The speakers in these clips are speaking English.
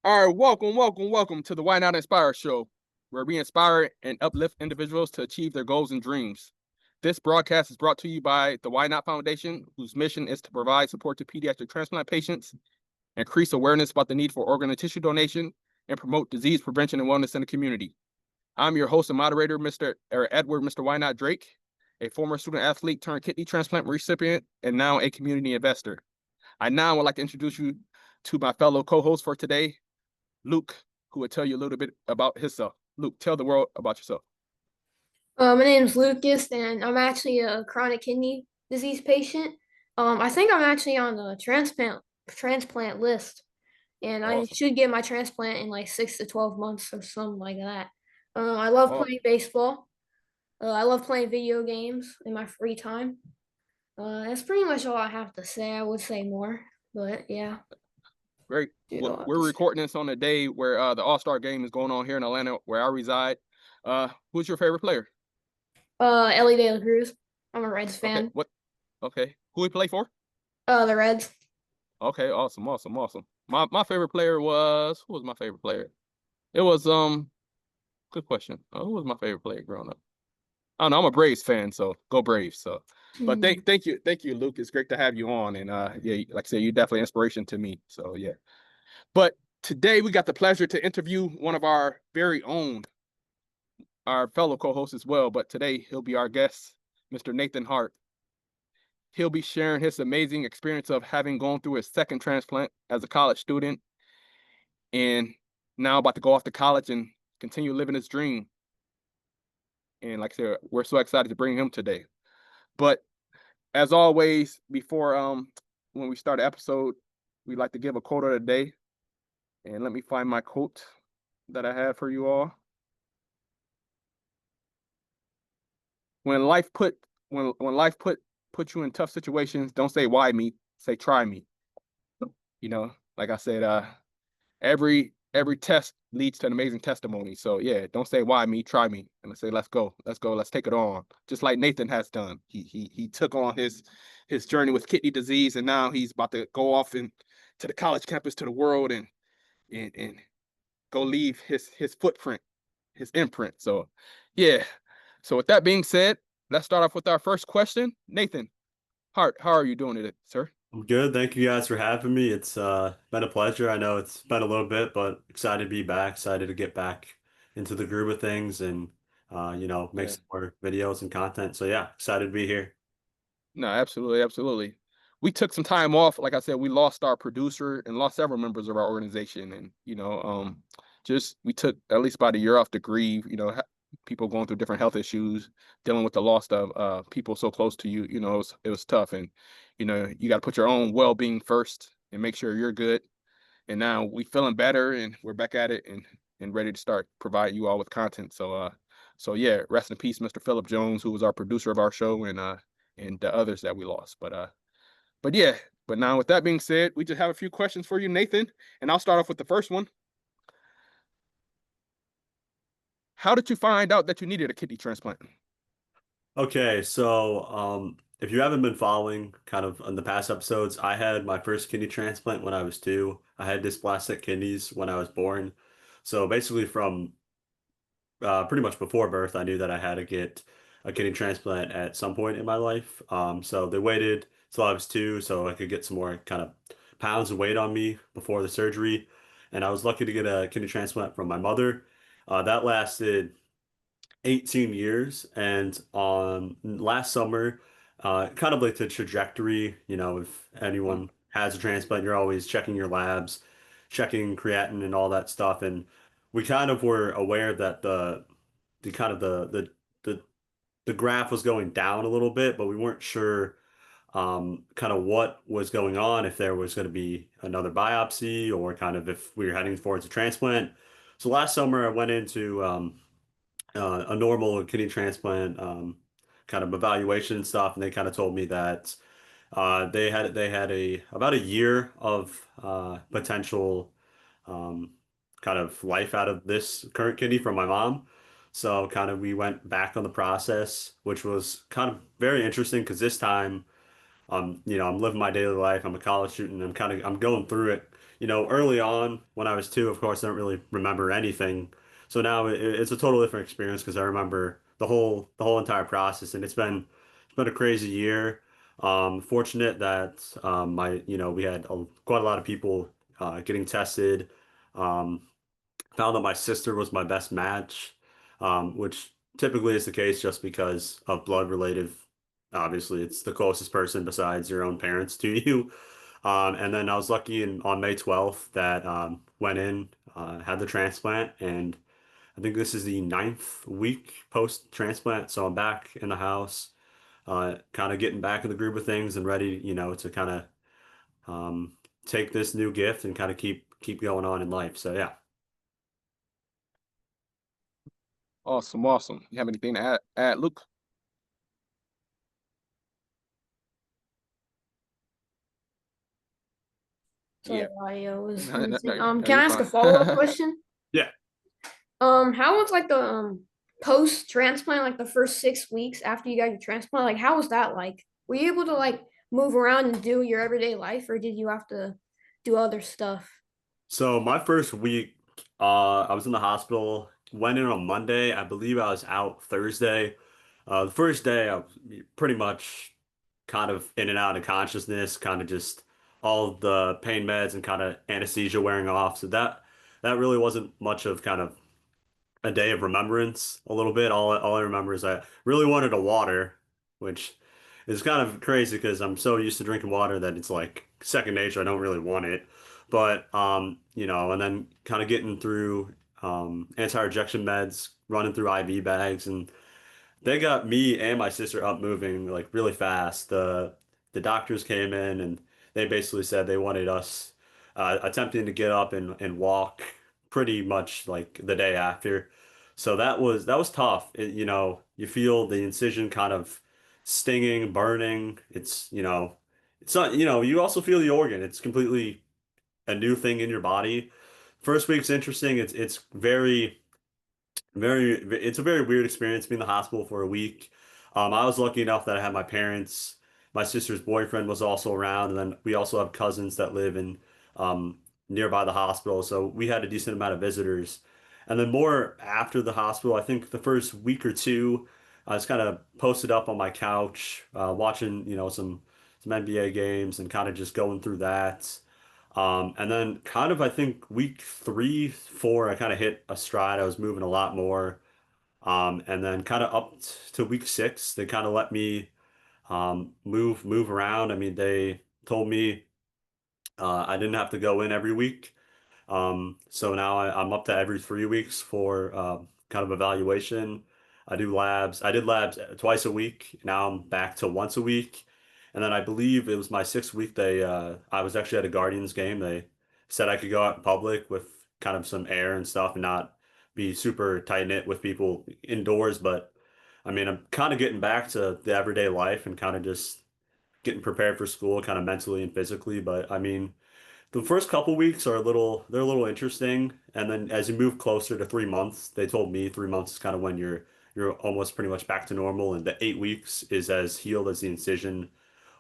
All right, welcome to the Why Not Inspire show, where we inspire and uplift individuals to achieve their goals and dreams. This broadcast is brought to you by the Why Not Foundation, whose mission is to provide support to pediatric transplant patients, increase awareness about the need for organ and tissue donation, and promote disease prevention and wellness in the community. I'm your host and moderator, Mr. Why Not Drake, a former student athlete turned kidney transplant recipient and now a community investor. I now would like to introduce you to my fellow co-host for today, Luke, who will tell you a little bit about himself. Luke, tell the world about yourself. My name is Lucas, and I'm actually a chronic kidney disease patient. I think I'm actually on the transplant list, and I Awesome. should get my transplant in like 6 to 12 months or something like that. I love Oh, playing baseball. I love playing video games in my free time. That's pretty much all I have to say. I would say more, but yeah, great. that's all I have We're to say. recording this on a day where the All-Star game is going on here in Atlanta, where I reside. Who's your favorite player? Ellie De La Cruz. I'm a Reds Okay, fan. what? Okay, who he play for? The Reds. Okay, awesome. My favorite player was who was my favorite player? It was good question. Who was my favorite player growing up? I don't know. I'm a Braves fan, so go Braves. So, but Hmm. thank you, Luke. It's great to have you on, and yeah, like I said, you're definitely inspiration to me. So yeah. But today we got the pleasure to interview one of our very own, our fellow co-host as well. But today he'll be our guest, Mr. Nathan Hart. He'll be sharing his amazing experience of having gone through his second transplant as a college student and now about to go off to college and continue living his dream. And like I said, we're so excited to bring him today. But as always, before when we start the episode, we like to give a quote of the day. And let me find my quote that I have for you all. when life put when life put you in tough situations, don't say why me, say try me. Like I said, every test leads to an amazing testimony. So yeah, don't say why me, try me. And let's say let's go, let's take it on. Just like Nathan has done. He took on his journey with kidney disease, and now he's about to go off and to the college campus, to the world, and go leave his footprint, his imprint. So yeah. So with that being said, let's start off with our first question. Nathan Hart, how are you doing today, sir? I'm good. Thank you guys for having me. It's been a pleasure. I know it's been a little bit, but excited to be back, excited to get back into the groove of things and make Yeah. some more videos and content. So yeah, excited to be here. No, absolutely. We took some time off. Like I said, we lost our producer and lost several members of our organization, and just we took at least about a year off to grieve. People going through different health issues, dealing with the loss of people so close to you. It was tough, and you got to put your own well-being first and make sure you're good. And now we feeling better, and we're back at it, and ready to start providing you all with content. So yeah, rest in peace, Mr. Philip Jones, who was our producer of our show, and the others that we lost. But yeah. But now, with that being said, we just have a few questions for you, Nathan, and I'll start off with the first one. How did you find out that you needed a kidney transplant? Okay, so if you haven't been following kind of in the past episodes, I had my first kidney transplant when I was 2. I had dysplastic kidneys when I was born. So basically from pretty much before birth, I knew that I had to get a kidney transplant at some point in my life. So they waited till I was 2 so I could get some more kind of pounds of weight on me before the surgery. And I was lucky to get a kidney transplant from my mother. That lasted 18 years. And on last summer, kind of like the trajectory, if Mm, anyone has a transplant, you're always checking your labs, checking creatinine and all that stuff. And we kind of were aware that the kind of the the graph was going down a little bit, but we weren't sure kind of what was going on, if there was going to be another biopsy or kind of if we were heading towards a transplant. So last summer I went into a normal kidney transplant kind of evaluation and stuff, and they kind of told me that they had a about a year of potential um, kind of life out of this current kidney from my mom. So we went back on the process, which was kind of very interesting because this time I'm living my daily life. I'm a college student. I'm going through it. Early on when I was 2, of course, I don't really remember anything. So now it's a total different experience because I remember the whole entire process, and it's been a crazy year. Fortunate that we had quite a lot of people getting tested. Um, Found that my sister was my best match, which typically is the case just because of blood related. Obviously, it's the closest person besides your own parents to you. And then I was lucky on May 12th that went in, had the transplant, and I think this is the 9th week post-transplant. So I'm back in the house, kind of getting back in the groove of things and ready, to kind of um, take this new gift and kind of keep going on in life. So yeah. Awesome, awesome. You have anything to add, Luke? Sorry, Yeah. audio was No, no, missing. no, Can you're I ask a fine. follow-up question? Yeah. How was like the post-transplant, like the first 6 weeks after you got your transplant? Like, how was that like? Were you able to like move around and do your everyday life, or did you have to do other stuff? So my first week, I was in the hospital. Went in on Monday. I believe I was out Thursday. The first day, I was pretty much kind of in and out of consciousness, kind of just all of the pain meds and kind of anesthesia wearing off. So that really wasn't much of kind of a day of remembrance a little bit. All I remember is I really wanted a water, which is kind of crazy because I'm so used to drinking water that it's like second nature. I don't really want it. But and then kind of getting through anti-rejection meds, running through IV bags, and they got me and my sister up moving like really fast. The doctors came in and they basically said they wanted us attempting to get up and walk pretty much like the day after. So that was tough. You feel the incision kind of stinging, burning. It's not, you also feel the organ. It's completely a new thing in your body. First week's interesting. It's it's a very weird experience being in the hospital for a week. I was lucky enough that I had my parents, my sister's boyfriend was also around, and then we also have cousins that live in um, nearby the hospital. So we had a decent amount of visitors. And then more after the hospital, I think the first week or two, I was kind of posted up on my couch, watching, some NBA games and kind of just going through that. And then kind of I think week 3, 4, I kind of hit a stride. I was moving a lot more. And then kind of up to week 6, they kind of let me move around. I mean, they told me I didn't have to go in every week. So now I'm up to every 3 weeks for kind of evaluation. I do labs. I did labs twice a week. Now I'm back to once a week. And then I believe it was my 6th week. I was actually at a Guardians game. They said I could go out in public with kind of some air and stuff and not be super tight knit with people indoors. But I mean, I'm kind of getting back to the everyday life and kind of just getting prepared for school, kind of mentally and physically. But I mean, the first couple weeks they're a little interesting, and then as you move closer to 3 months, they told me 3 months is kind of when you're almost pretty much back to normal, and the 8 weeks is as healed as the incision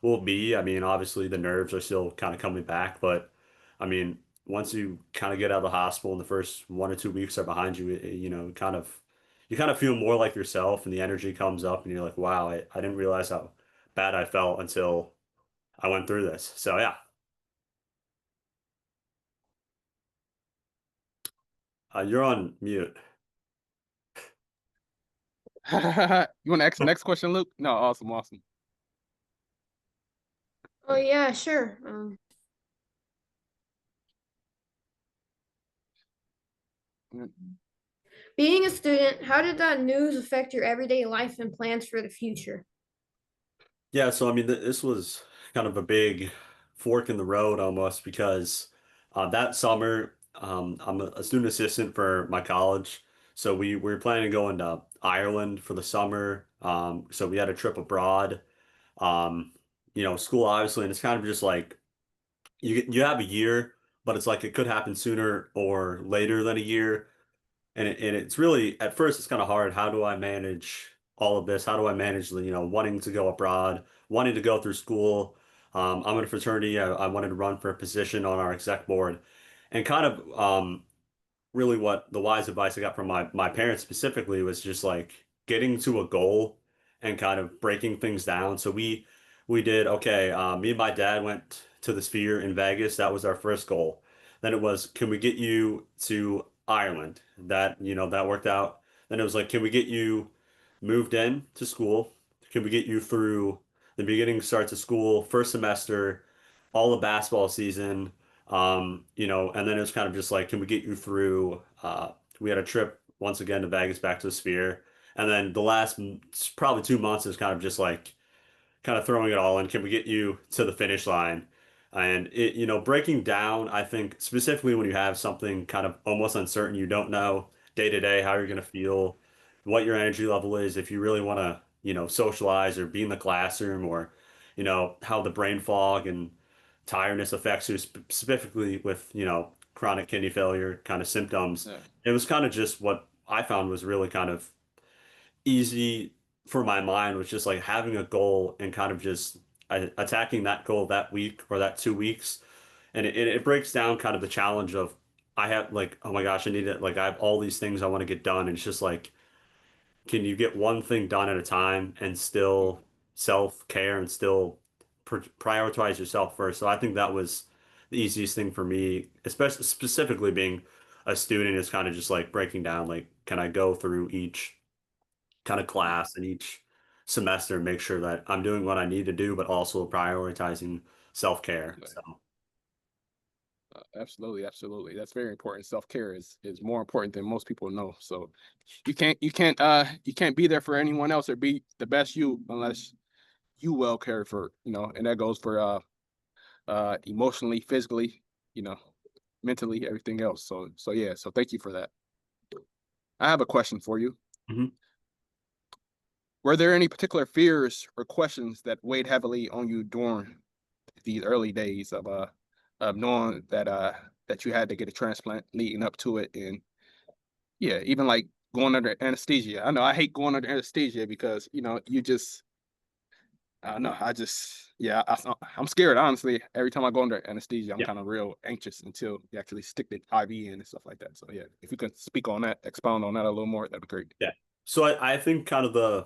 will be. I mean, obviously the nerves are still kind of coming back, but I mean, once you kind of get out of the hospital and the first 1 or 2 weeks are behind you, you kind of feel more like yourself, and the energy comes up, and you're like, wow, I didn't realize how bad I felt until I went through this. So yeah. You're on mute. You want to ask the next question, Luke? No, awesome, awesome. Oh yeah, sure. Mm. Being a student, how did that news affect your everyday life and plans for the future? Yeah, so I mean, this was kind of a big fork in the road almost because that summer I'm a student assistant for my college, so we were planning on going to Ireland for the summer. So we had a trip abroad. Um, school obviously, and it's kind of just like you have a year, but it's like it could happen sooner or later than a year. And it's really at first it's kind of hard. How do I manage all of this? How do I manage the, wanting to go abroad, wanting to go through school? I'm in a fraternity. I wanted to run for a position on our exec board, and kind of really what the wise advice I got from my parents specifically was just like getting to a goal and kind of breaking things down. So we did okay. Me and my dad went to the Sphere in Vegas. That was our first goal. Then it was, can we get you to Ireland? That, that worked out. Then it was like, can we get you moved in to school? Can we get you through the beginning starts of school, first semester, all of basketball season? And then it was kind of just like, can we get you through? We had a trip once again to Vegas, back to the Sphere, and then the last probably 2 months is kind of just like kind of throwing it all in. Can we get you to the finish line? And breaking down, I think specifically when you have something kind of almost uncertain, you don't know day to day how you're going to feel, what your energy level is, if you really want to, socialize or be in the classroom, or, how the brain fog and tiredness affects you specifically with, chronic kidney failure kind of symptoms. Yeah. It was kind of just what I found was really kind of easy for my mind, was just like having a goal and kind of just attacking that goal that week or that 2 weeks. And it breaks down kind of the challenge of I have like, oh my gosh, I need it. Like I have all these things I want to get done. And it's just like, can you get one thing done at a time and still self-care and still prioritize yourself first? So I think that was the easiest thing for me, especially specifically being a student, is kind of just like breaking down, like, can I go through each kind of Yeah. class and each semester and make sure that I'm doing what I need to do, but also prioritizing self-care. Yeah. So Absolutely, absolutely. That's very important. Self-care is more important than most people know. So you can't be there for anyone else or be the best you unless you well cared for, and that goes for emotionally, physically, you know, mentally, everything else. So yeah, so thank you for that. I have a question for you. mhm. Were there any particular fears or questions that weighed heavily on you during these early days of knowing that you had to get a transplant leading up to it, and yeah, even like going under anesthesia. I know I hate going under anesthesia because you just I don't know. Yeah, I'm scared, honestly. Every time I go under anesthesia, I'm Yeah, kind of real anxious until you actually stick the IV in and stuff like that. So yeah, if you could speak on that, expound on that a little more, that'd be great. yeah. So I think kind of the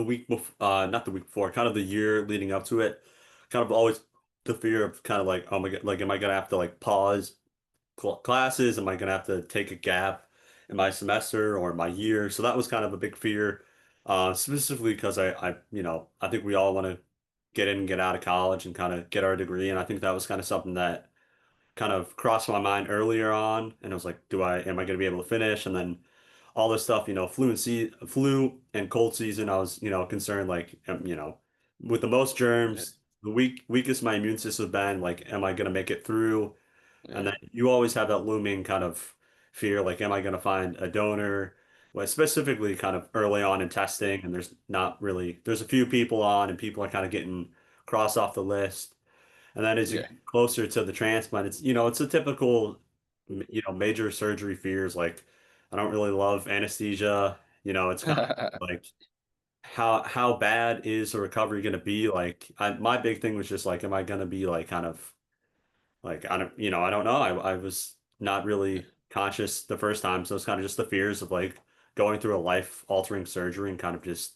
week before, not the week before, kind of the year leading up to it, kind of always the fear of kind of like, oh my God, like, am I gonna have to like pause classes? Am I gonna have to take a gap in my semester or my year? So that was kind of a big fear, specifically because I think we all want to get in and get out of college and kind of get our degree, and I think that was kind of something that kind of crossed my mind earlier on, and I was like, am I going to be able to finish? And then all this stuff, flu and cold season, I was, concerned, like, with the most Yeah, germs, the weakest my immune system has been, like, am I going to make it through? And yeah, then you always have that looming kind of fear, like, am I going to find a donor? Well, specifically kind of early on in testing, and there's a few people on, and people are kind of getting crossed off the list. And then as you yeah, get closer to the transplant, it's a typical, major surgery fears. Like, I don't really love anesthesia. It's kind of like, how bad is the recovery going to be? Like, my big thing was just like, am I going to be like kind of like, I don't know. I was not really conscious the first time, so it's kind of just the fears of like going through a life-altering surgery and kind of just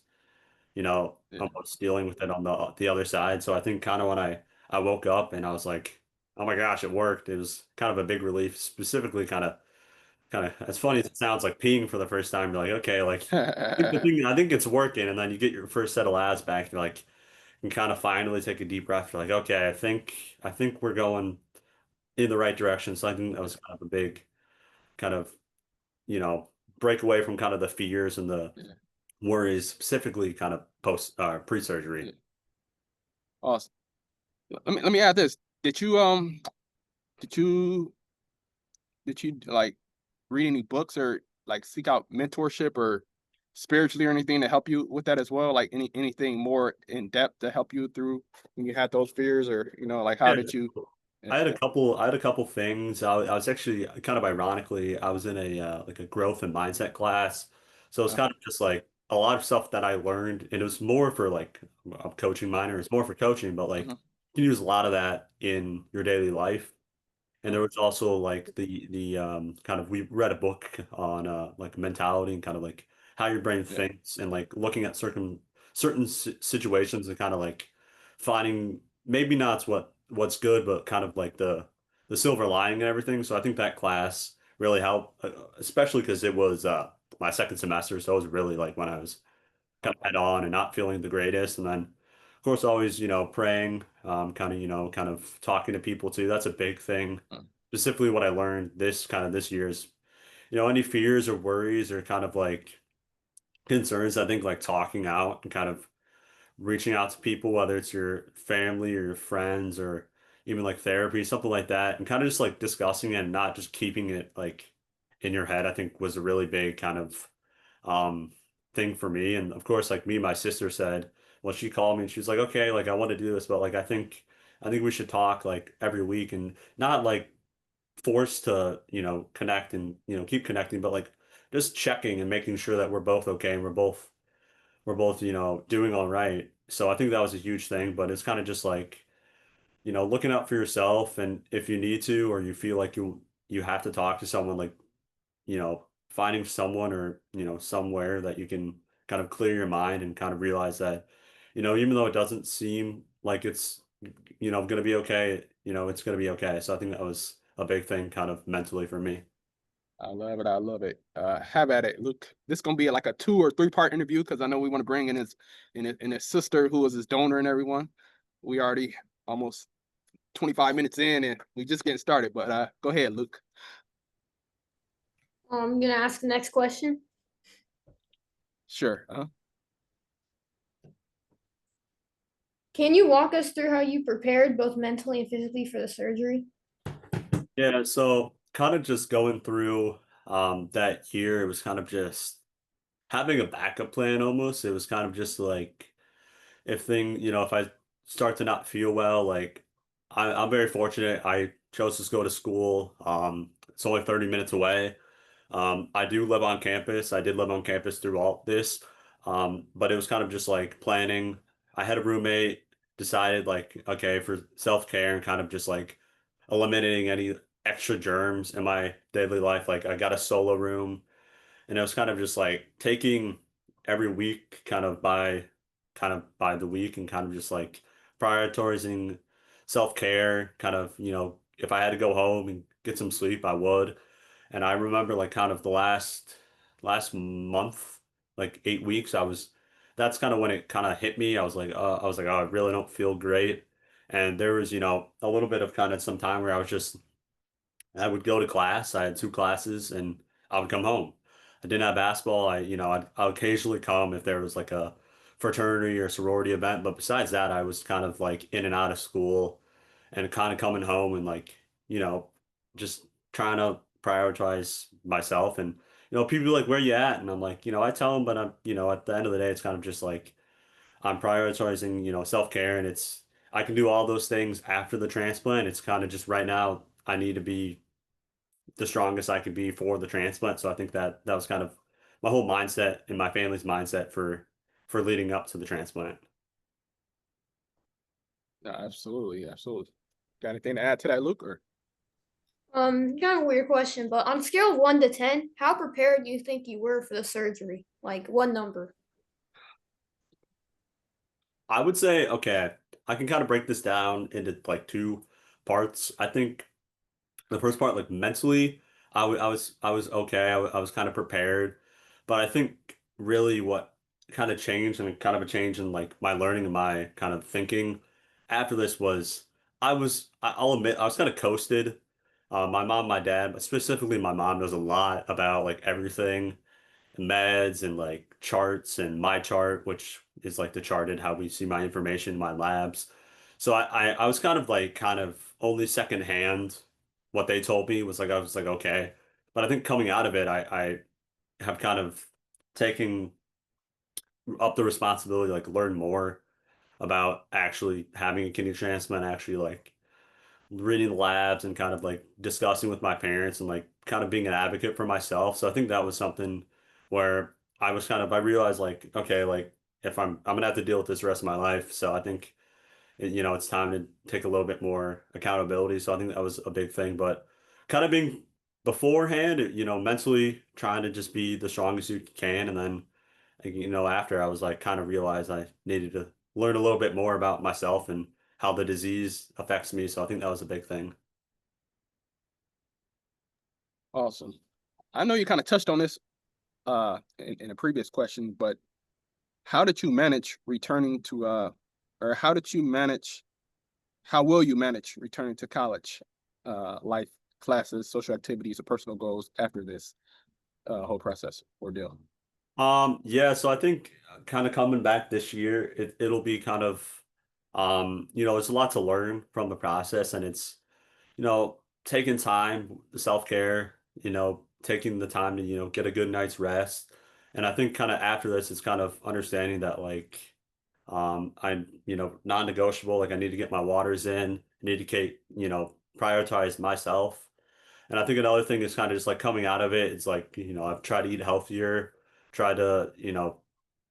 yeah, almost dealing with it on the other side. So I think kind of when I woke up and I was like, oh my gosh, it worked. It was kind of a big relief, specifically kind of as funny as it sounds, like peeing for the first time. You're like, okay, like yeah. I think it's working. And then you get your first set of labs back. You're like, you can kind of finally take a deep breath. You're like, okay, I think we're going in the right direction. So I think that was kind of a big kind of, you know, break away from kind of the fears and the Yeah, worries, specifically kind of post pre-surgery. yeah. Awesome. Let me add this. Did you did you did you like read any books or like seek out mentorship or spiritually or anything to help you with that as well? Like anything more in depth to help you through when you had those fears, or like how Yeah. did you? I Yeah. had a couple things. I was actually kind of ironically, I was in a like a growth and mindset class. So it's Uh-huh. kind of just like a lot of stuff that I learned, and it was more for like a coaching minor. It's more for coaching, but like Mhm. you can use a lot of that in your daily life. And there was also like the kind of we read a book on like mentality and kind of like how your brain Yeah. thinks and like looking at certain situations and kind of like finding maybe not what's good, but kind of like the silver lining and everything. So I think that class really helped, especially because it was my second semester, so it was really like when I was kind of head on and not feeling the greatest. And then, of course, always, praying, kind of, kind of talking to people too. That's a big thing. Mm. Specifically, what I learned this year is, any fears or worries or kind of like concerns, I think like talking out and kind of reaching out to people, whether it's your family or your friends or even like therapy, something like that, and kind of just like discussing it and not just keeping it like in your head, I think was a really big kind of um thing for me. And of course, like me, my sister said, well, she called me and she was like, okay, like I want to do this, but like I think we should talk like every week and not like forced to, connect and, keep connecting, but like just checking and making sure that we're both okay and we're both, doing all right. So I think that was a huge thing, but it's kind of just like, looking out for yourself and if you need to or you feel like you have to talk to someone, like, finding someone or, somewhere that you can kind of clear your mind and kind of realize that, even though it doesn't seem like it's, going to be okay, it's going to be okay. So I think that was a big thing kind of mentally for me. I love it. I love it. Have at it, Luke. This is gonna be like a 2 or 3 part interview because I know we want to bring in his sister who is his donor and everyone. We already almost 25 minutes in and we just getting started. But go ahead, Luke. I'm gonna ask the next question. Sure. Can you walk us through how you prepared both mentally and physically for the surgery? Yeah, so kind of just going through that year, it was kind of just having a backup plan almost. It was kind of just like if I start to not feel well, like I'm very fortunate. I chose to go to school. It's only 30 minutes away. I do live on campus. I did live on campus through all this. But it was kind of just like planning. I had a roommate, decided like, okay, for self-care and kind of just like eliminating any extra germs in my daily life. Like I got a solo room and it was kind of just like taking every week kind of by the week and kind of just like prioritizing self-care, kind of, if I had to go home and get some sleep, I would. And I remember like kind of the last month, like 8 weeks, that's kind of when it kind of hit me. I was like, oh, I really don't feel great. And there was, a little bit of kind of some time where I would go to class. I had 2 classes and I would come home. I didn't have basketball. I'd occasionally come if there was like a fraternity or sorority event. But besides that, I was kind of like in and out of school and kind of coming home and like, you know, just trying to prioritize myself. And, people are like, where you at? And I'm like, I tell them, but at the end of the day, it's kind of just like I'm prioritizing, self-care and I can do all those things after the transplant. It's kind of just right now I need to be the strongest I could be for the transplant. So I think that was kind of my whole mindset and my family's mindset for leading up to the transplant. No, absolutely, absolutely. Got anything to add to that, Luke? Or Kind of a weird question, but on a scale of 1 to 10, how prepared do you think you were for the surgery? Like one number. I would say, okay, I can kind of break this down into like 2 parts. I think the first part, like mentally, I was okay. I was kind of prepared, but I think really what kind of changed and kind of a change in like my learning and my kind of thinking after this was I'll admit I was kind of coasted. My mom, my dad, but specifically my mom knows a lot about like everything, meds and like charts and my chart, which is like the charted how we see my information, my labs. So I was kind of only secondhand what they told me was like I was like, okay. But I think coming out of it, I have kind of taken up the responsibility, like learn more about actually having a kidney transplant, actually like reading the labs and kind of like discussing with my parents and like kind of being an advocate for myself. So I think that was something where I realized like, okay, like if I'm gonna have to deal with this the rest of my life. So I think, it's time to take a little bit more accountability. So I think that was a big thing, but kind of being beforehand, mentally trying to just be the strongest you can. And then, after I was like, kind of realized I needed to learn a little bit more about myself and how the disease affects me. So I think that was a big thing. Awesome. I know you kind of touched on this in a previous question, but how did you manage returning to or how will you manage returning to college life, classes, social activities, or personal goals after this whole process ordeal? Yeah, so I think kind of coming back this year, it'll be kind of, there's a lot to learn from the process, and it's, taking time, self-care, taking the time to, get a good night's rest. And I think kind of after this, it's kind of understanding that like, I'm, non-negotiable, like I need to get my waters in, I need to prioritize myself. And I think another thing is kind of just like coming out of it, it's like, I've tried to eat healthier, tried to,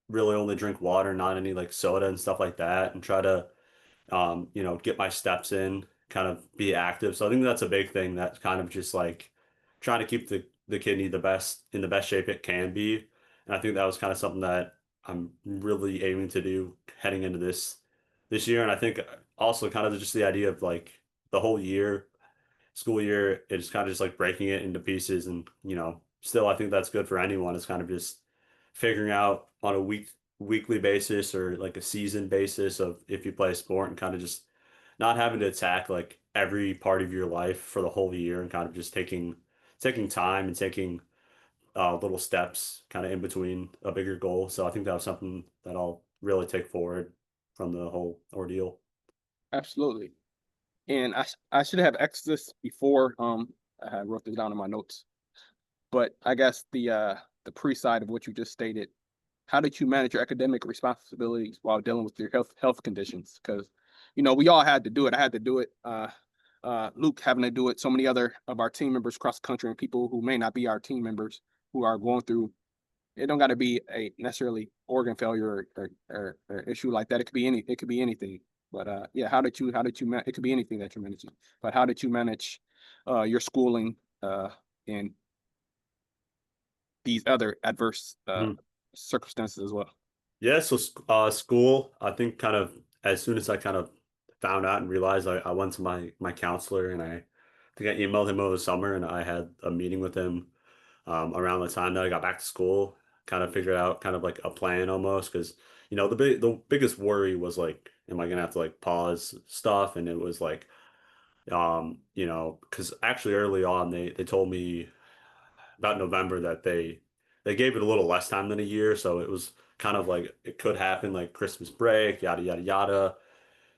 really only drink water, not any like soda and stuff like that, and try to get my steps in, kind of be active. So I think that's a big thing, that's kind of just like trying to keep the kidney in the best shape it can be. And I think that was kind of something that I'm really aiming to do heading into this year. And I think also kind of just the idea of like the whole year, school year, it's kind of just like breaking it into pieces. And, still I think that's good for anyone. It's kind of just figuring out on a weekly basis or like a season basis of if you play a sport, and kind of just not having to attack like every part of your life for the whole year, and kind of just taking time and taking little steps kind of in between a bigger goal. So I think that was something that I'll really take forward from the whole ordeal. Absolutely. And I should have asked this before. I wrote this down in my notes, but I guess the pre side of what you just stated. How did you manage your academic responsibilities while dealing with your health conditions? Because we all had to do it. I had to do it. Luke having to do it. So many other of our team members across the country, and people who may not be our team members who are going through. It don't got to be a necessarily organ failure or issue like that. It could be any. It could be anything. But yeah, it could be anything that you're managing. But how did you manage your schooling and these other adverse circumstances as well? Yeah, so school, I think kind of as soon as I kind of found out and realized, I went to my counselor, and I think I emailed him over the summer, and I had a meeting with him around the time that I got back to school, kind of figured out kind of like a plan almost, because the biggest worry was like, am I gonna have to like pause stuff? And it was like, because actually early on they told me about November that they gave it a little less time than a year, so it was kind of like it could happen like Christmas break, yada yada yada.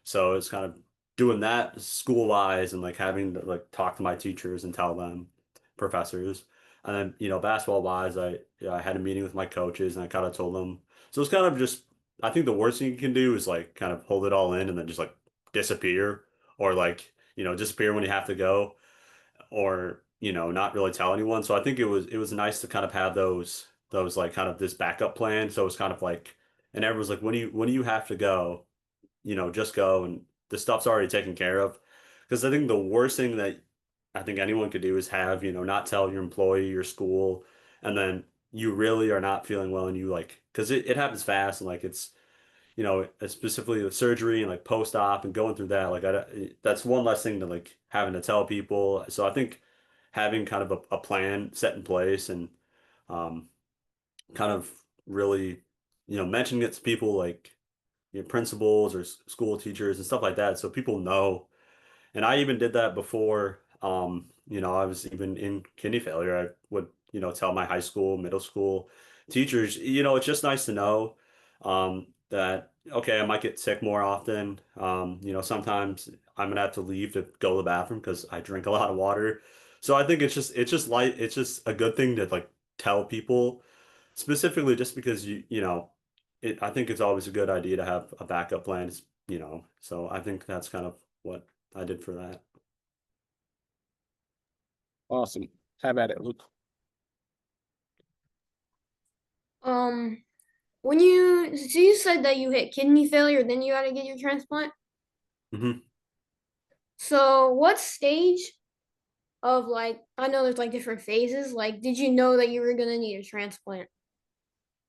So it's kind of doing that school wise, and like having to like talk to my teachers and tell them, professors. And then, basketball wise, I had a meeting with my coaches, and I kind of told them. So it's kind of just, I think the worst thing you can do is like kind of hold it all in and then just like disappear, or like, disappear when you have to go, or not really tell anyone. So I think it was nice to kind of have those like kind of this backup plan. So it's kind of like, and everyone's like, when do you have to go, just go, and the stuff's already taken care of. Because I think the worst thing that I think anyone could do is have, not tell your employee, your school, and then you really are not feeling well, and you like, because it happens fast, and like it's, specifically the surgery and like post-op and going through that, like that's one less thing to like having to tell people. So I think having kind of a plan set in place, and um, kind of really, mentioning it to people like principals or school teachers and stuff like that, so people know. And I even did that before, I was even in kidney failure. I would, tell my high school, middle school teachers, it's just nice to know that, okay, I might get sick more often. Sometimes I'm gonna have to leave to go to the bathroom because I drink a lot of water. So I think it's just a good thing to like tell people, specifically just because I think it's always a good idea to have a backup plan, so I think that's kind of what I did for that. Awesome. Have at it, Luke. When you said that you hit kidney failure, then you got to get your transplant. Hmm. So what stage of like I know there's like different phases. Like, did you know that you were gonna need a transplant?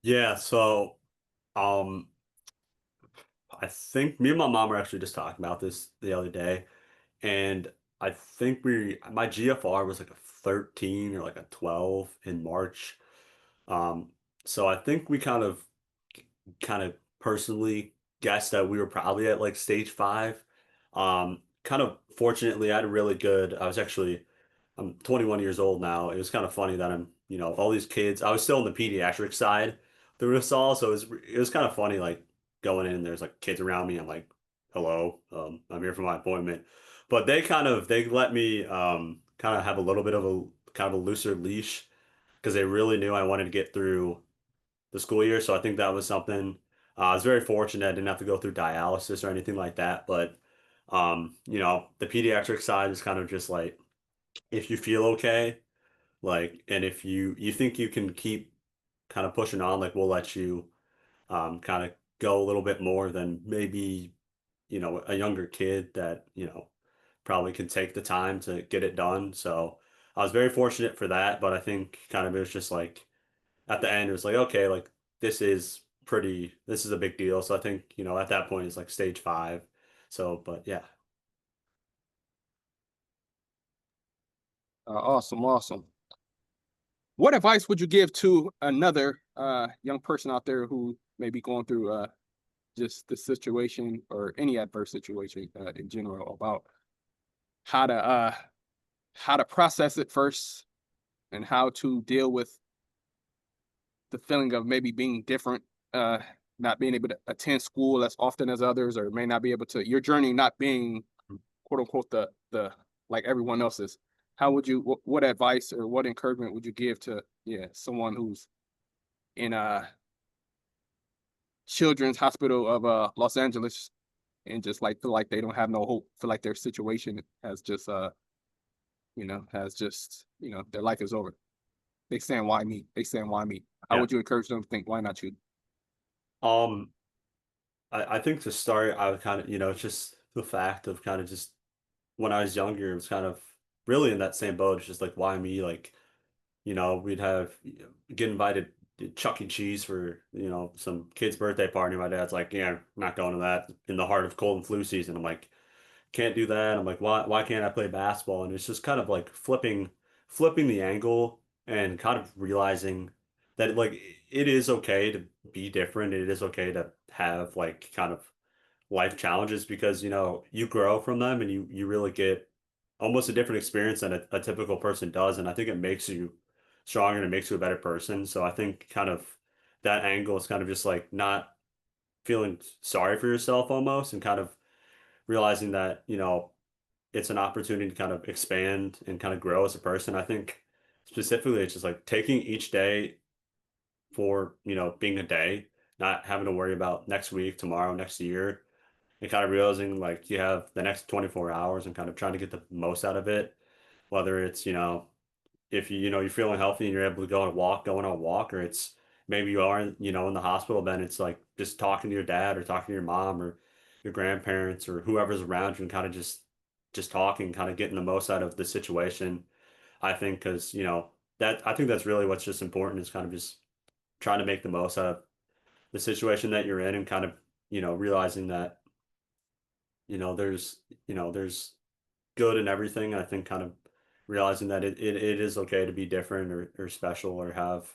Yeah, so um I think me and my mom were actually just talking about this the other day, and I think my GFR was like a 13 or like a 12 in March. Um, so I think we kind of personally guessed that we were probably at like stage 5. Kind of fortunately, I had a really good. I'm 21 years old now. It was kind of funny that all these kids. I was still on the pediatric side through this all, so it was kind of funny like going in. There's like kids around me. I'm like, hello, I'm here for my appointment. But they let me kind of have a little bit of a kind of a looser leash because they really knew I wanted to get through the school year. So I think that was something. I was very fortunate I didn't have to go through dialysis or anything like that. But the pediatric side is kind of just like if you feel okay, like, and if you think you can keep kind of pushing on, like we'll let you kind of go a little bit more than maybe a younger kid that probably can take the time to get it done. So I was very fortunate for that. But I think kind of it was just like at the end, it was like, okay, like this is a big deal. So I think, at that point it's like stage 5. So, but yeah. Awesome, awesome. What advice would you give to another young person out there who may be going through just the situation or any adverse situation in general about how to uh, how to process it first and how to deal with the feeling of maybe being different, uh, not being able to attend school as often as others, or may not be able to your journey not being quote unquote the like everyone else's. How would you what advice or what encouragement would you give to someone who's in a children's hospital of Los Angeles and just like feel like they don't have no hope, feel like their situation has just their life is over. They saying why me? They saying why me? How Yeah. would you encourage them to think why not you? Um, I think to start, I would kind of, it's just the fact of kind of just when I was younger, it was kind of really in that same boat. It's just like, why me? Like, we'd get invited to Chuck E. Cheese for, some kid's birthday party. My dad's like, yeah, not going to that in the heart of cold and flu season. I'm like, can't do that. I'm like, why can't I play basketball? And it's just kind of like flipping the angle and kind of realizing that like it is okay to be different. It is okay to have like kind of life challenges because you grow from them and you really get almost a different experience than a typical person does. And I think it makes you stronger and it makes you a better person. So I think kind of that angle is kind of just like not feeling sorry for yourself almost and kind of realizing that it's an opportunity to kind of expand and kind of grow as a person. I think specifically it's just like taking each day for being a day, not having to worry about next week, tomorrow, next year, and kind of realizing like you have the next 24 hours and kind of trying to get the most out of it, whether it's if you're feeling healthy and you're able to go on a walk, or it's maybe you are in the hospital, then it's like just talking to your dad or talking to your mom or your grandparents or whoever's around you and kind of just talking, kind of getting the most out of the situation. I think because that I think that's really what's just important is kind of just trying to make the most out of the situation that you're in and kind of realizing that there's good in everything. I think kind of realizing that it is okay to be different or special or have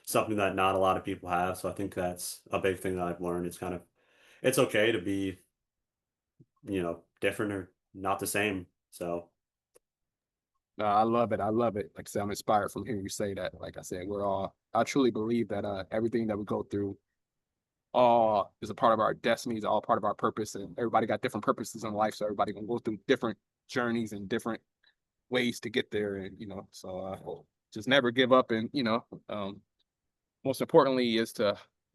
something that not a lot of people have. So I think that's a big thing that I've learned. It's okay to be, different or not the same. So I love it. I love it. Like I said, I'm inspired from hearing you say that. Like I said, I truly believe that everything that we go through all is a part of our destiny, is all part of our purpose. And everybody got different purposes in life. So everybody gonna go through different journeys and different ways to get there. And, just never give up. And, most importantly is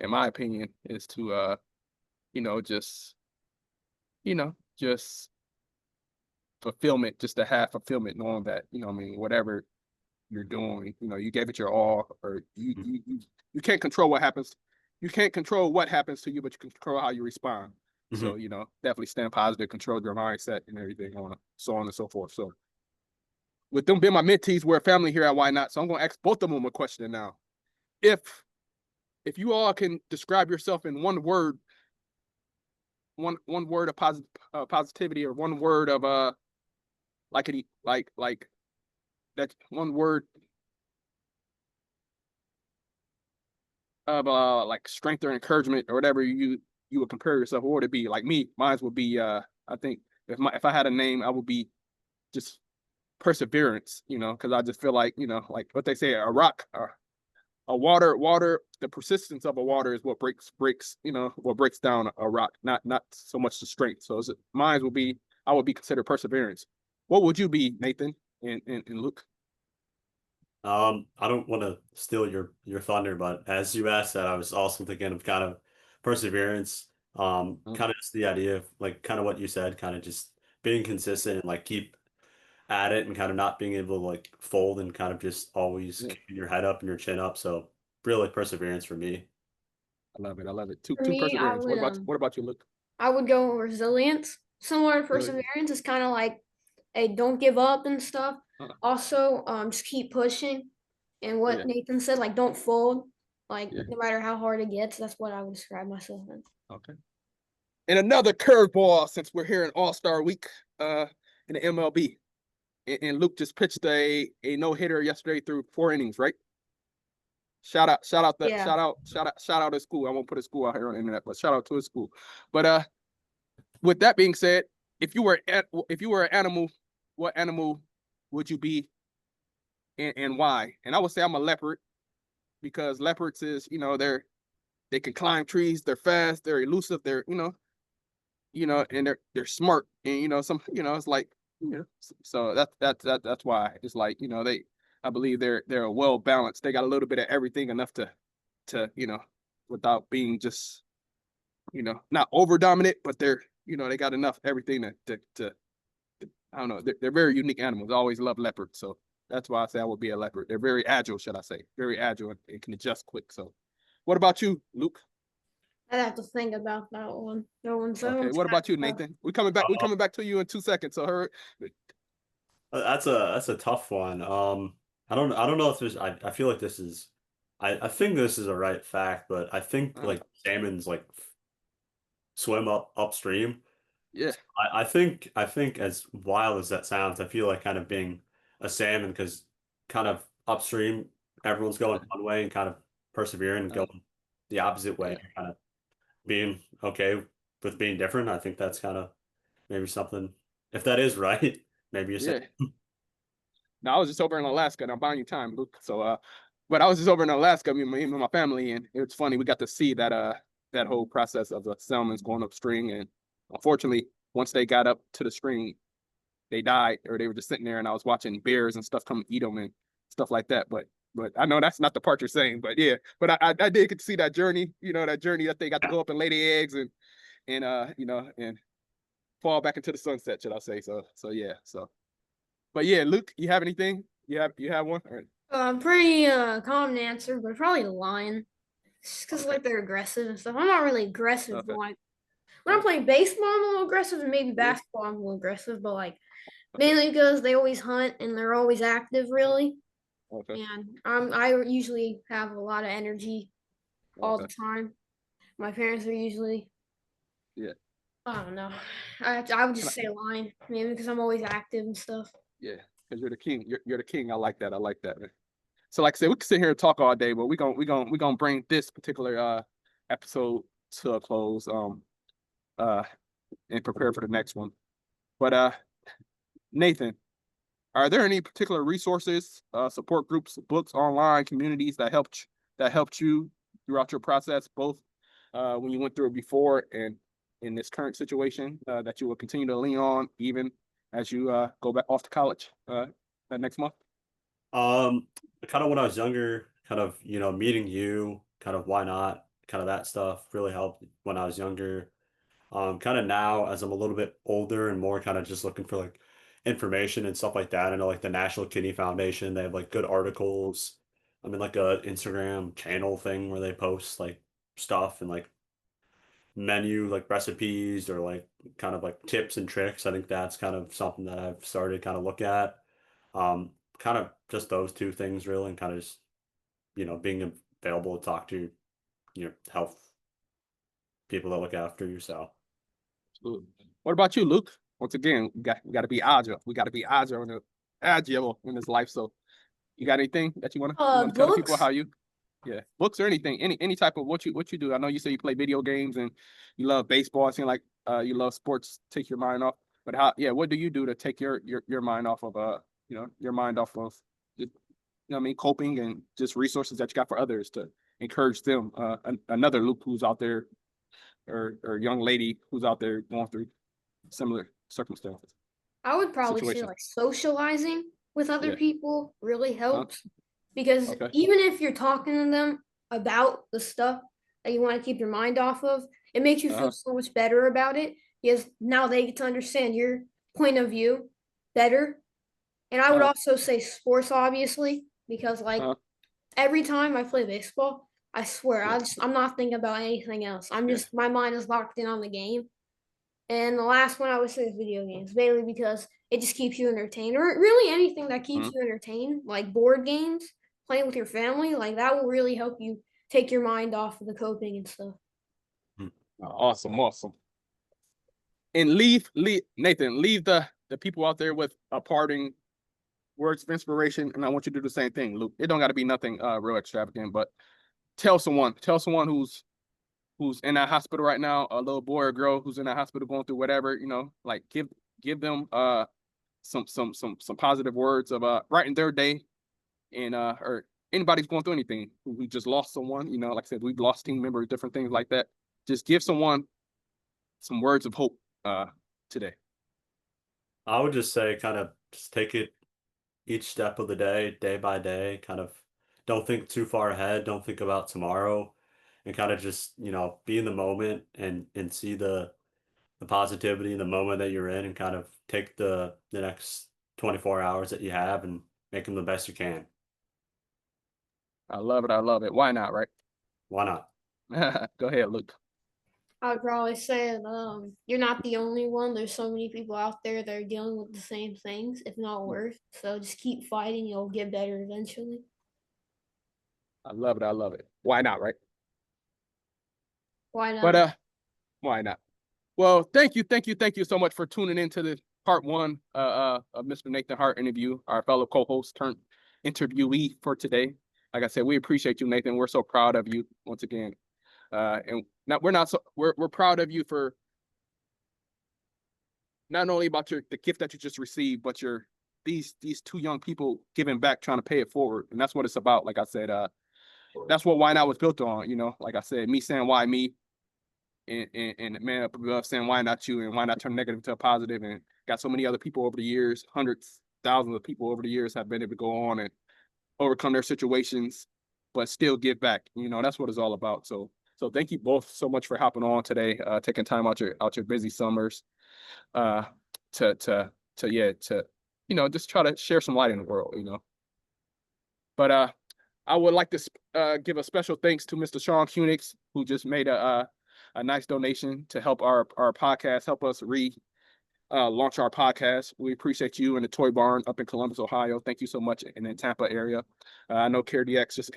in my opinion, is to, just, just fulfillment, just to have fulfillment, knowing that, whatever you're doing, you gave it your all, or you you can't control what happens. You can't control what happens to you, but you can control how you respond. So, you know, definitely stand positive, control your mindset and everything on so on and so forth. So with them being my mentees, we're a family here at YNOTT. So I'm gonna ask both of them a question now. If you all can describe yourself in one word, one word of positivity, or one word of like that one word of like strength or encouragement or whatever you would compare yourself, what would it be? Like me, mine would be I think if I had a name, I would be just perseverance, you know, because I just feel like, you know, like what they say, a rock, a water, the persistence of a water is what breaks, you know, what breaks down a rock, not so much the strength. So mine would be, I would be considered perseverance. What would you be, Nathan and Luke? I don't want to steal your thunder, but as you asked that, I was also thinking of kind of perseverance. Kind of just the idea of like kind of what you said, kind of just being consistent and like keep at it and kind of not being able to like fold and kind of just always Yeah, keeping your head up and your chin up. So really perseverance for me. I love it. I love it. For Two me, perseverance. What about you, Luke? I would go resilience. Similar to Really? perseverance is kind of like a don't give up and stuff. Uh, Also, just keep pushing. And yeah, what Nathan said, like don't fold. Like yeah. no matter how hard it gets, that's what I would describe myself as. Okay. And another curveball since we're here in All-Star Week in the MLB. And Luke just pitched a no-hitter yesterday through 4 innings, right? Yeah. Shout out his school. I won't put his school out here on the internet, but shout out to his school. But with that being said, if you were an animal, what animal would you be and why? And I would say I'm a leopard because leopards is, you know, they can climb trees, they're fast, they're elusive, they're, and they're smart. And it's like, so that's why it's like, I believe they're well balanced. They got a little bit of everything, enough to without being just, not over dominant, but they got enough everything to I don't know. They're very unique animals. I always love leopards, so that's why I say I would be a leopard. They're very agile, should I say? Very agile and can adjust quick. So, what about you, Luke? I'd have to think about that one. That Okay, one's what about you, kind of tough. Nathan? We coming back. We Uh, coming back to you in 2 seconds. So, her. that's a tough one. I don't know if there's I feel like this is I think this is a right fact, but I think Uh, like salmon's like swim upstream. yeah, I think as wild as that sounds, I feel like kind of being a salmon because kind of upstream, everyone's going uh, one way and kind of persevering and uh, going the opposite way, yeah, kind of being okay with being different. I think that's kind of maybe something. If that is right, maybe you're saying, yeah. Now I was just over in Alaska, and I'm buying you time, Luke. So, but I was just over in Alaska, me and my family, and it's funny we got to see that whole process of the salmons going upstream, and unfortunately, once they got up to the stream, they died, or they were just sitting there, and I was watching bears and stuff come eat them and stuff like that. But I know that's not the part you're saying, but yeah, but I did get to see that journey, that journey that they got to go up and lay their eggs and fall back into the sunset, should I say? So yeah, so. But yeah, Luke, you have anything? You have one? All right. Pretty common answer, but probably the lion. Because Okay. like they're aggressive and stuff. I'm not really aggressive, but Okay. like when I'm playing baseball, I'm a little aggressive, and maybe Yeah. basketball, I'm a little aggressive. But like Okay. mainly because they always hunt and they're always active, really. Okay. And I usually have a lot of energy all the Okay. time. My parents are usually, Yeah. I don't know. I would Can just I, say lion, maybe because I'm always active and stuff. yeah, because you're the king. You're the king. I like that. I like that, man. So like I said, we can sit here and talk all day, but we gonna bring this particular episode to a close uh and prepare for the next one. But Nathan, are there any particular resources, support groups, books, online communities that helped you throughout your process, both when you went through it before and in this current situation, that you will continue to lean on even as you go back off to college that next month? um, kind of when I was younger, kind of meeting you, kind of why not, kind of that stuff really helped when I was younger. Kind of now as I'm a little bit older and more kind of just looking for like information and stuff like that. I know like the National Kidney Foundation, they have like good articles I'm in like a Instagram channel thing where they post like stuff and like menu like recipes or like kind of like tips and tricks. I think that's kind of something that I've started to kind of look at. Kind of just those two things really, and kind of just being available to talk to your health people that look after you. So Absolutely. What about you, Luke? Once again, we got to be agile. We got to be agile in this life. So, you got anything that you want to tell the people Books. how you? Yeah, books or anything, any type of what you do. I know you say you play video games and you love baseball. It seems like you love sports. Take your mind off. But what do you do to take your mind off of your mind off of just, what I mean, coping and just resources that you got for others to encourage them. Another Luke who's out there, or young lady who's out there going through similar circumstances, I would probably say situation. like socializing with other Yeah. people really Huh? helps because Okay. even if you're talking to them about the stuff that you want to keep your mind off of, it makes you feel Uh-huh. so much better about it because now they get to understand your point of view better. And I would Uh-huh. also say sports, obviously, because like Uh-huh. every time I play baseball, I swear Yeah. I'm not thinking about anything else. I'm Yeah. just my mind is locked in on the game. And the last one I would say is video games, mainly because it just keeps you entertained, or really anything that keeps Mhm. you entertained, like board games, playing with your family, like that will really help you take your mind off of the coping and stuff. Awesome. Awesome. And leave Nathan, leave the people out there with a parting words of inspiration. And I want you to do the same thing, Luke. It don't got to be nothing real extravagant, but tell someone who's in that hospital right now, a little boy or girl who's in that hospital going through whatever, like give them some positive words of writing their day, and or anybody's going through anything who just lost someone, like I said, we've lost team members, different things like that. Just give someone some words of hope today. I would just say kind of just take it each step of the day, day by day, kind of don't think too far ahead, don't think about tomorrow, and kind of just, be in the moment and see the positivity in the moment that you're in and kind of take the next 24 hours that you have and make them the best you can. I love it. I love it. Why not, right? Why not? Go ahead, Luke. I would probably say you're not the only one. There's so many people out there that are dealing with the same things, if not worse. So just keep fighting, you'll get better eventually. I love it. I love it. Why not, right? Why But not? why not? Well, thank you so much for tuning into the part one of Mr. Nathan Hart interview, our fellow co-host turned interviewee for today. Like I said, we appreciate you, Nathan. We're so proud of you once again. And not we're not so we're proud of you for not only about the gift that you just received, but these two young people giving back, trying to pay it forward. And that's what it's about. Like I said, that's what Why Not was built on, like I said, me saying why me, and the man up above saying why not you, and why not turn negative to a positive. And got so many other people over the years, hundreds, thousands of people over the years have been able to go on and overcome their situations, but still give back. That's what it's all about. So thank you both so much for hopping on today, taking time out your busy summers, uh, to just try to share some light in the world. But I would like to give a special thanks to Mr. Sean Kunix, who just made a nice donation to help our podcast, help us launch our podcast. We appreciate you and the Toy Barn up in Columbus, Ohio. Thank you so much, in the Tampa area. I know CareDX just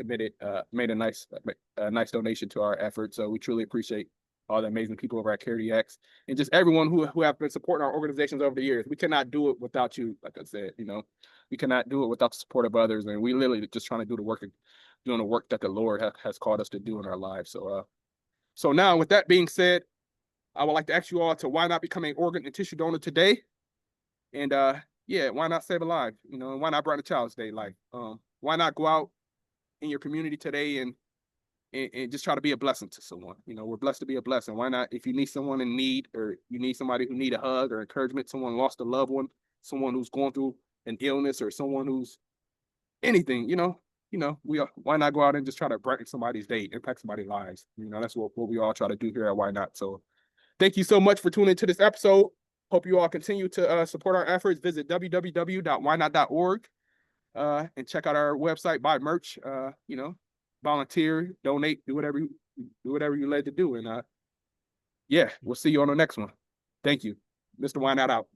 made a nice donation to our effort. So we truly appreciate all the amazing people over at CareDX and just everyone who have been supporting our organizations over the years. We cannot do it without you. Like I said, we cannot do it without the support of others. And we literally just trying to doing the work that the Lord has called us to do in our lives. So now with that being said, I would like to ask you all to why not become an organ and tissue donor today? And why not save a life? And why not brighten a child's day life? Why not go out in your community today and just try to be a blessing to someone? We're blessed to be a blessing. Why not, if you need someone in need, or you need somebody who need a hug or encouragement, someone lost a loved one, someone who's going through an illness, or someone who's anything, why not go out and just try to brighten somebody's day, impact somebody's lives? That's what we all try to do here at Why Not. So thank you so much for tuning into this episode. Hope you all continue to support our efforts. Visit www.whynot.org. and check out our website, buy merch, you know, volunteer, donate, do whatever you're led to do. And yeah, we'll see you on the next one. Thank you. Mr. YNOTT out.